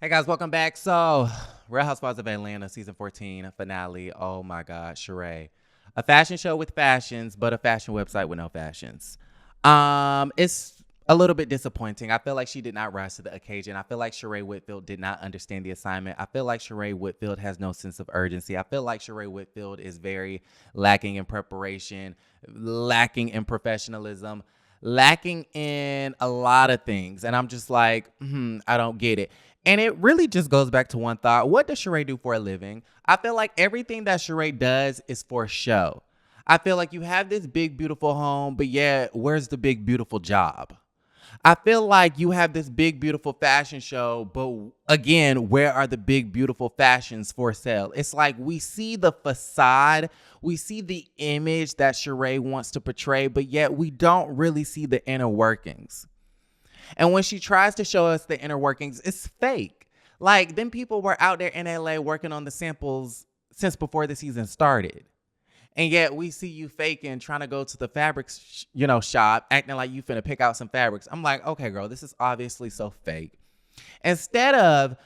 Hey guys, welcome back. So, Real Housewives of Atlanta season 14 finale. Oh my God, Sheree. A fashion show with fashions, but a fashion website with no fashions. It's a little bit disappointing. I feel like she did not rise to the occasion. I feel like Sheree Whitfield did not understand the assignment. I feel like Sheree Whitfield has no sense of urgency. I feel like Sheree Whitfield is very lacking in preparation, lacking in professionalism, lacking in a lot of things. And I'm just like, I don't get it. And it really just goes back to one thought. What does Sheree do for a living? I feel like everything that Sheree does is for show. I feel like you have this big, beautiful home, but yet, where's the big, beautiful job? I feel like you have this big, beautiful fashion show, but again, where are the big, beautiful fashions for sale? It's like we see the facade, we see the image that Sheree wants to portray, but yet we don't really see the inner workings. And when she tries to show us the inner workings, it's fake. Like, them people were out there in LA working on the samples since before the season started. And yet we see you faking, trying to go to the fabrics, shop, acting like you finna pick out some fabrics. I'm like, okay, girl, this is obviously so fake. Instead of,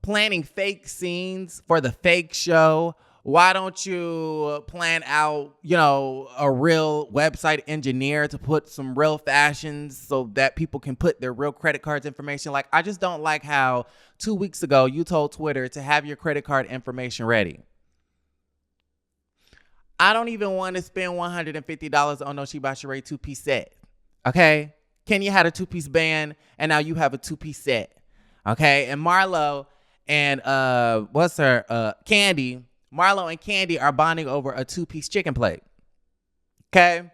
planning fake scenes for the fake show, why don't you plan out, a real website engineer to put some real fashions so that people can put their real credit cards information? Like, I just don't like how 2 weeks ago you told Twitter to have your credit card information ready. I don't even want to spend $150 on no She by Sheree 2-piece set. Okay? Kenya had a 2-piece band, and now you have a 2-piece set. Okay? And Marlo and Candy. Marlo and Candy are bonding over a 2-piece chicken plate. Okay?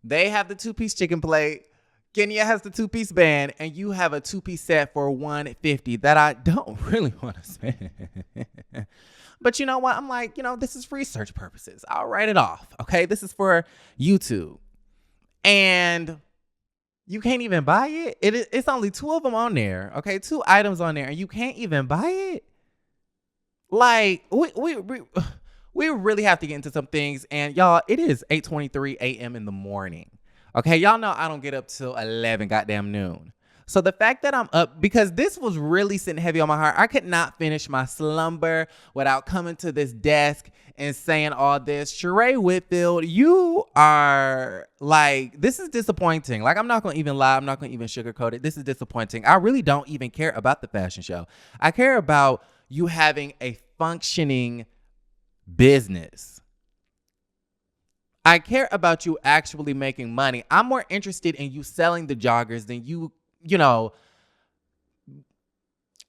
They have the 2-piece chicken plate. Kenya has the 2-piece band, and you have a 2-piece set for $150 that I don't really want to spend. But you know what? I'm like, this is research purposes. I'll write it off. Okay? This is for YouTube. And you can't even buy it? It's only 2 of them on there. Okay? 2 items on there, and you can't even buy it? Like, we really have to get into some things. And y'all, it is 8:23 a.m. in the morning. Okay? Y'all know I don't get up till 11 goddamn noon. So the fact that I'm up, because this was really sitting heavy on my heart. I could not finish my slumber without coming to this desk and saying all this. Sheree Whitfield, you are like, this is disappointing. Like, I'm not going to even lie. I'm not going to even sugarcoat it. This is disappointing. I really don't even care about the fashion show. I care about you having a functioning business. I care about you actually making money. I'm more interested in you selling the joggers than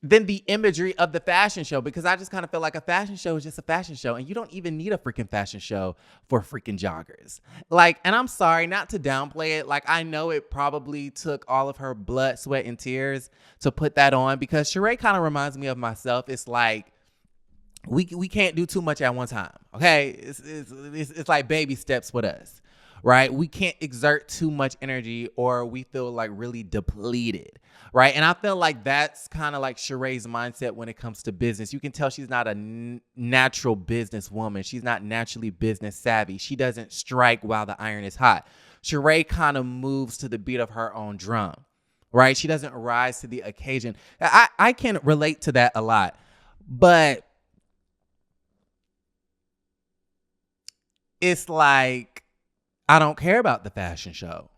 than the imagery of the fashion show, because I just kind of feel like a fashion show is just a fashion show, and you don't even need a freaking fashion show for freaking joggers. Like, and I'm sorry, not to downplay it. Like, I know it probably took all of her blood, sweat, and tears to put that on, because Sheree kind of reminds me of myself. It's like, we can't do too much at one time. Okay. It's like baby steps with us, right? We can't exert too much energy or we feel like really depleted, right? And I feel like that's kind of like Sheree's mindset when it comes to business. You can tell she's not a natural businesswoman. She's not naturally business savvy. She doesn't strike while the iron is hot. Sheree kind of moves to the beat of her own drum, right? She doesn't rise to the occasion. I can relate to that a lot, but it's like, I don't care about the fashion show.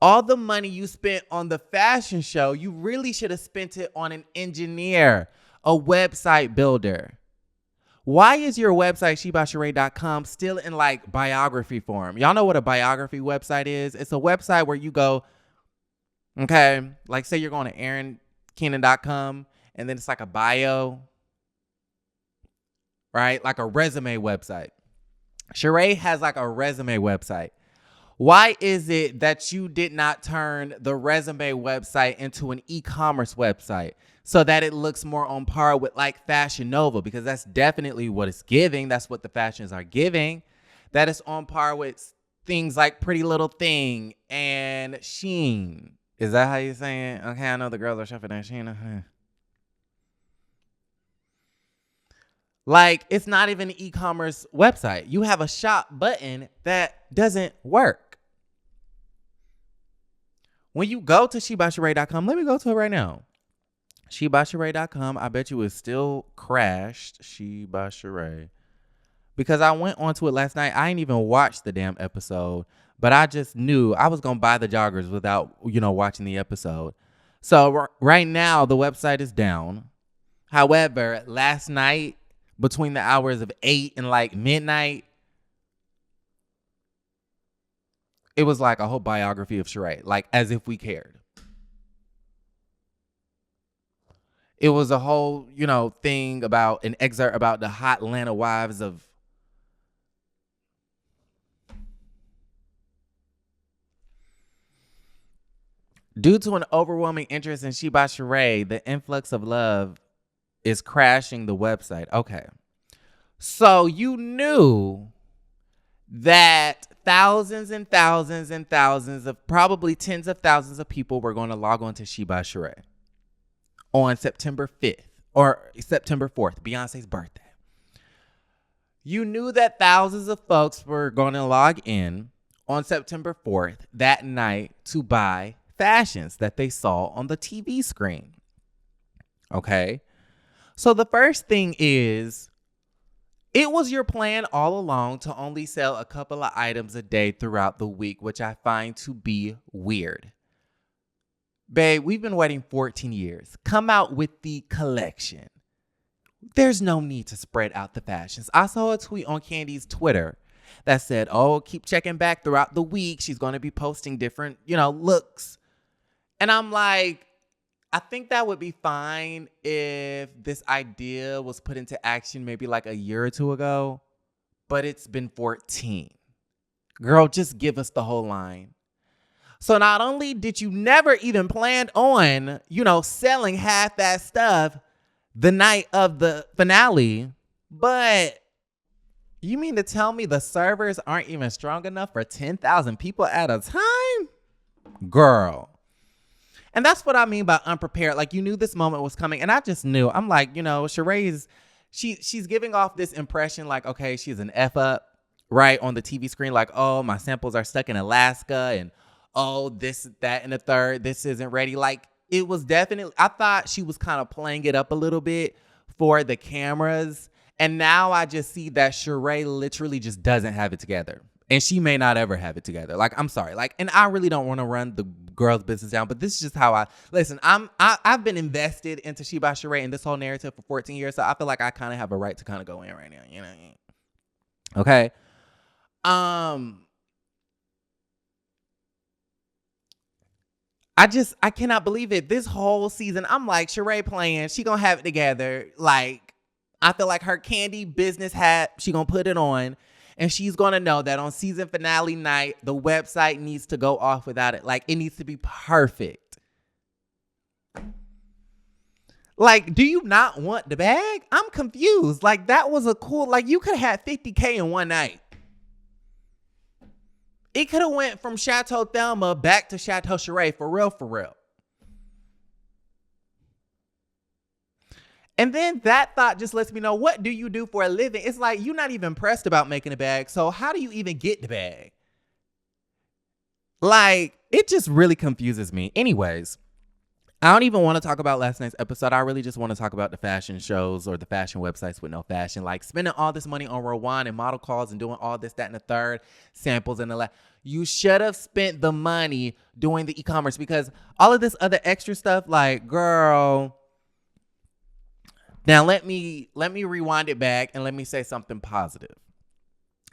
All the money you spent on the fashion show, you really should have spent it on an engineer, a website builder. Why is your website, shebysheree.com, still in like biography form? Y'all know what a biography website is? It's a website where you go, okay, like say you're going to aaronekeenan.com, and then it's like a bio, right? Like a resume website. Sheree has like a resume website. Why is it that you did not turn the resume website into an e-commerce website so that it looks more on par with like Fashion Nova? Because that's definitely what it's giving. That's what the fashions are giving. That is on par with things like Pretty Little Thing and Shein. Is that how you're saying? Okay, I know the girls are shopping at Shein. Like, it's not even an e-commerce website. You have a shop button that doesn't work. When you go to shebysheree.com, let me go to it right now. SheBySheree.com. I bet you it's still crashed. She by Sheree. Because I went onto it last night. I ain't even watched the damn episode. But I just knew I was going to buy the joggers without, watching the episode. So right now, the website is down. However, last night, between the hours of 8 and like midnight, it was like a whole biography of Sheree. Like as if we cared. It was a whole, thing about an excerpt about the hot Atlanta wives of. Due to an overwhelming interest in She by Sheree, the influx of love is crashing the website. Okay. So you knew that thousands and thousands and thousands of, probably tens of thousands of people were going to log on to She by Sheree on September 5th or September 4th, Beyonce's birthday. You knew that thousands of folks were going to log in on September 4th that night to buy fashions that they saw on the TV screen. Okay. So the first thing is, it was your plan all along to only sell a couple of items a day throughout the week, which I find to be weird. Babe, we've been waiting 14 years. Come out with the collection. There's no need to spread out the fashions. I saw a tweet on Candy's Twitter that said, keep checking back throughout the week. She's going to be posting different, looks. And I'm like, I think that would be fine if this idea was put into action maybe like a year or two ago, but it's been 14. Girl, just give us the whole line. So not only did you never even plan on, selling half that stuff the night of the finale, but you mean to tell me the servers aren't even strong enough for 10,000 people at a time? Girl. And that's what I mean by unprepared. Like, you knew this moment was coming. And I just knew. I'm like, Sheree's, she's giving off this impression like, okay, she's an F up, right, on the TV screen. Like, oh, my samples are stuck in Alaska. And, oh, this, that, and the third. This isn't ready. Like, it was definitely, I thought she was kind of playing it up a little bit for the cameras. And now I just see that Sheree literally just doesn't have it together. And she may not ever have it together. Like, I'm sorry. Like, and I really don't want to run the girl's business down, but this is just how listen. I've been invested into She by Sheree and this whole narrative for 14 years. So I feel like I kind of have a right to kind of go in right now. Okay. I cannot believe it. This whole season, I'm like, Sheree playing, she gonna have it together. Like, I feel like her Candy business hat, she gonna put it on. And she's going to know that on season finale night, the website needs to go off without it. Like, it needs to be perfect. Like, do you not want the bag? I'm confused. Like, that was a cool, like, you could have had 50K in one night. It could have went from Chateau Thelma back to Chateau Sheree, for real, for real. And then that thought just lets me know, what do you do for a living? It's like, you're not even pressed about making a bag. So how do you even get the bag? Like, it just really confuses me. Anyways, I don't even want to talk about last night's episode. I really just want to talk about the fashion shows or the fashion websites with no fashion. Like, spending all this money on RHOA and model calls and doing all this, that, and the third, samples and the last. You should have spent the money doing the e-commerce, because all of this other extra stuff, like, girl. Now, let me rewind it back and let me say something positive.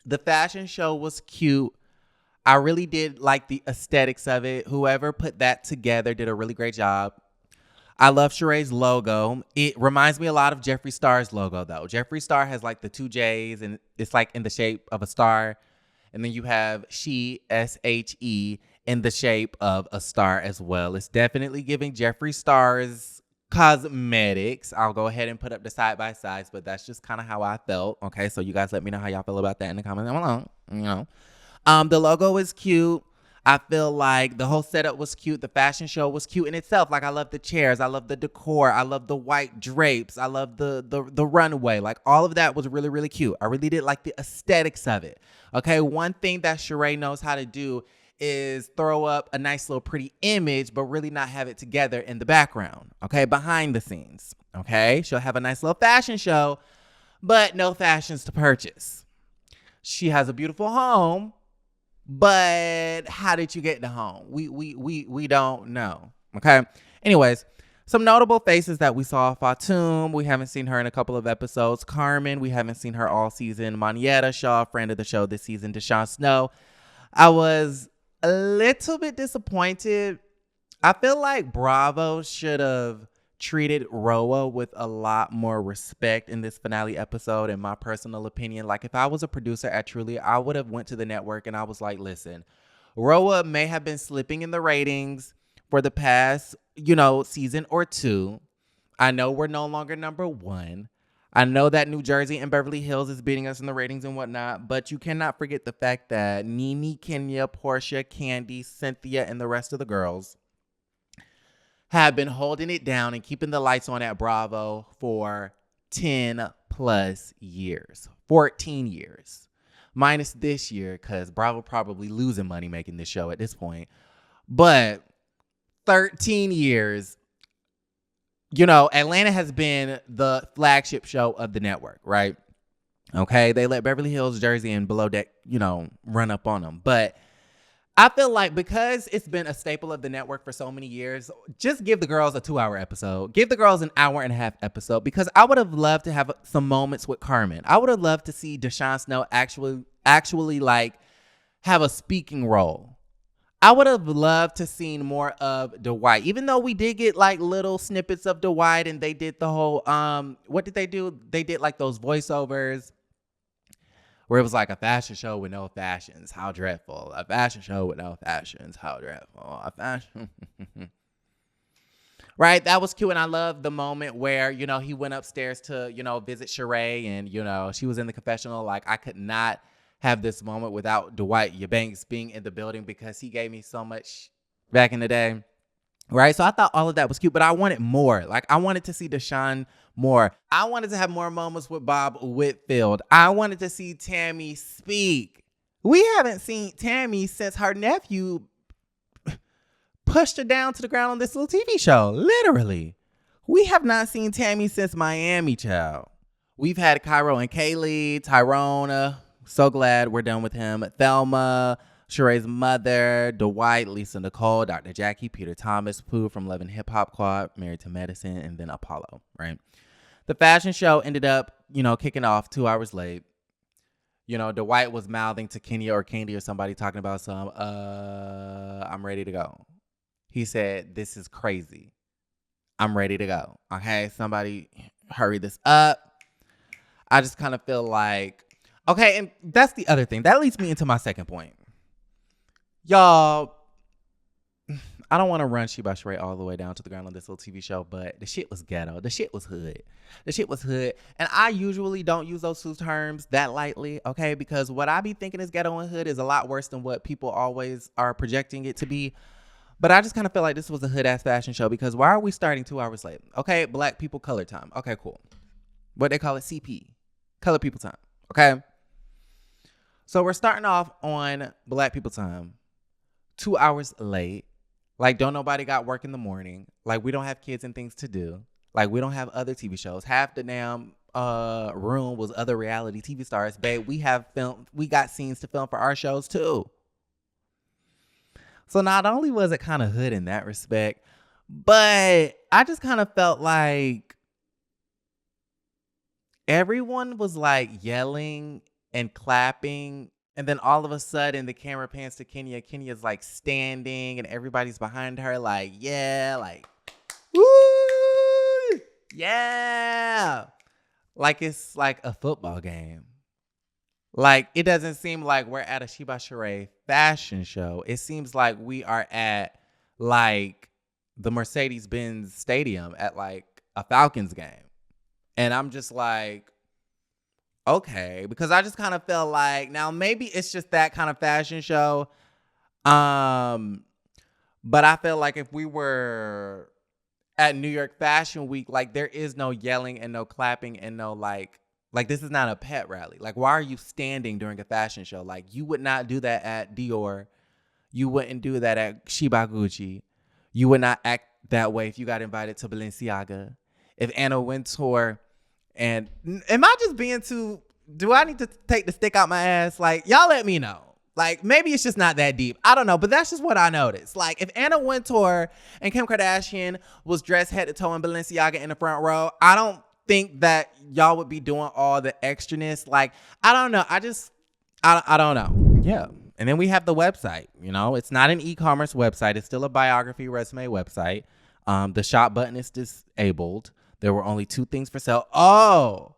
The fashion show was cute. I really did like the aesthetics of it. Whoever put that together did a really great job. I love Sheree's logo. It reminds me a lot of Jeffree Star's logo, though. Jeffree Star has like the two J's, and it's like in the shape of a star. And then you have she, S-H-E, in the shape of a star as well. It's definitely giving Jeffree Star's cosmetics. I'll go ahead and put up the side-by-sides, but that's just kind of how I felt. Okay, so you guys let me know how y'all feel about that in the comments down below. The logo is cute. I feel like the whole setup was cute. The fashion show was cute in itself. Like, I love the chairs. I love the decor. I love the white drapes. I love the runway. Like, all of that was really, really cute. I really did like the aesthetics of it. Okay, one thing that Sheree knows how to do is throw up a nice little pretty image, but really not have it together in the background, okay, behind the scenes, okay? She'll have a nice little fashion show, but no fashions to purchase. She has a beautiful home, but how did you get the home? We don't know, okay? Anyways, some notable faces that we saw: Fatum, we haven't seen her in a couple of episodes. Carmen, we haven't seen her all season. Monietta Shaw, friend of the show this season. Deshaun Snow. I was a little bit disappointed. I feel like Bravo should have treated RHOA with a lot more respect in this finale episode, in my personal opinion. Like, if I was a producer at Truly, I would have went to the network and I was like, listen, RHOA may have been slipping in the ratings for the past, season or two. I know we're no longer number one. I know that New Jersey and Beverly Hills is beating us in the ratings and whatnot, but you cannot forget the fact that Nene, Kenya, Portia, Candy, Cynthia, and the rest of the girls have been holding it down and keeping the lights on at Bravo for 10 plus years, 14 years, minus this year, because Bravo probably losing money making this show at this point. But 13 years, Atlanta has been the flagship show of the network, right? Okay, they let Beverly Hills, Jersey, and Below Deck, run up on them. But I feel like because it's been a staple of the network for so many years, just give the girls a 2-hour episode. Give the girls an hour-and-a-half episode, because I would have loved to have some moments with Carmen. I would have loved to see Deshaun Snow actually like have a speaking role. I would have loved to seen more of Dwight, even though we did get like little snippets of Dwight, and they did the whole, what did they do? They did like those voiceovers where it was like, a fashion show with no fashions, how dreadful. A fashion show with no fashions, how dreadful. A fashion. Right? That was cute. And I love the moment where, he went upstairs to, visit Sheree, and, she was in the confessional. Like, I could not have this moment without Dwight Eubanks being in the building, because he gave me so much back in the day. Right? So I thought all of that was cute, but I wanted more. Like, I wanted to see Deshaun more. I wanted to have more moments with Bob Whitfield. I wanted to see Tammy speak. We haven't seen Tammy since her nephew pushed her down to the ground on this little TV show. Literally. We have not seen Tammy since Miami, child. We've had Cairo and Kaylee, Tyrone. So glad we're done with him. Thelma, Sheree's mother, Dwight, Lisa Nicole, Dr. Jackie, Peter Thomas, Pooh from Love and Hip Hop Squad, Married to Medicine, and then Apollo, right? The fashion show ended up, kicking off 2 hours late. Dwight was mouthing to Kenya or Candy or somebody talking about I'm ready to go. He said, this is crazy. I'm ready to go. Okay, somebody hurry this up. I just kind of feel like, okay, and that's the other thing. That leads me into my second point. Y'all, I don't want to run She by Sheree all the way down to the ground on this little TV show, but the shit was ghetto. The shit was hood. The shit was hood. And I usually don't use those two terms that lightly, okay? Because what I be thinking is ghetto and hood is a lot worse than what people always are projecting it to be. But I just kind of feel like this was a hood-ass fashion show, because why are we starting 2 hours late? Okay, Black people color time. Okay, cool. What they call it, CP. Color people time. Okay? So we're starting off on Black people time 2 hours late. Like, don't nobody got work in the morning. Like, we don't have kids and things to do. Like, we don't have other TV shows. Half the damn room was other reality TV stars. Babe, we got scenes to film for our shows too. So not only was it kind of hood in that respect, but I just kind of felt like everyone was like yelling and clapping. And then all of a sudden the camera pans to Kenya. Kenya's like standing and everybody's behind her like, yeah, like, woo, yeah. Like it's like a football game. Like, it doesn't seem like we're at a She by Sheree fashion show. It seems like we are at like the Mercedes-Benz Stadium at like a Falcons game. And I'm just like, okay, because I just kind of feel like, now maybe it's just that kind of fashion show. But I feel like if we were at New York Fashion Week, like there is no yelling and no clapping and no like this is not a pet rally. Like, why are you standing during a fashion show? Like, you would not do that at Dior. You wouldn't do that at Shibaguchi. You would not act that way if you got invited to Balenciaga. If Anna Wintour and am I just being too, do I need to take the stick out my ass? Like, y'all let me know. Like, maybe it's just not that deep. I don't know, but that's just what I noticed. Like, if Anna Wintour and Kim Kardashian was dressed head to toe in Balenciaga in the front row, I don't think that y'all would be doing all the extraness. Like, I don't know. I don't know. Yeah. And then we have the website. You know, it's not an e-commerce website. It's still a biography resume website. The shop button is disabled. There were only 2 things for sale. Oh,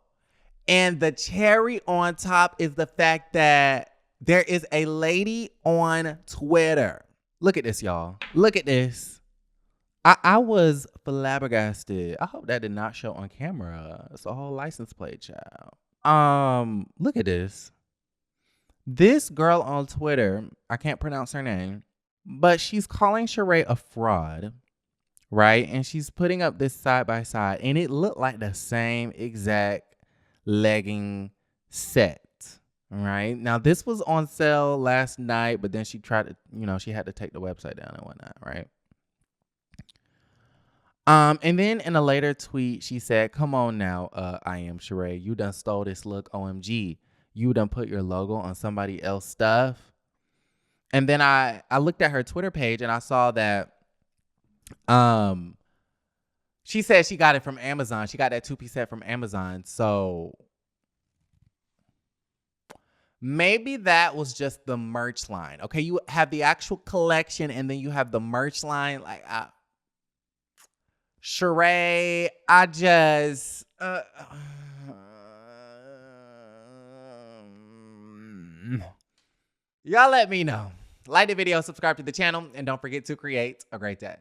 and the cherry on top is the fact that there is a lady on Twitter. Look at this, y'all. Look at this. I was flabbergasted. I hope that did not show on camera. It's a whole license plate, child. Look at this. This girl on Twitter, I can't pronounce her name, but she's calling Sheree a fraud, right? And she's putting up this side by side, and it looked like the same exact legging set. Right. Now, this was on sale last night, but then she tried to, you know, she had to take the website down and whatnot. Right. And then in a later tweet, she said, come on now, I am Sheree. You done stole this look. OMG. You done put your logo on somebody else's stuff. And then I looked at her Twitter page and I saw that she said she got it from Amazon. She got that 2-piece set from Amazon. So maybe that was just the merch line. Okay, you have the actual collection and then you have the merch line. Like, Sheree, I just... y'all let me know. Like the video, subscribe to the channel, and don't forget to create a great day.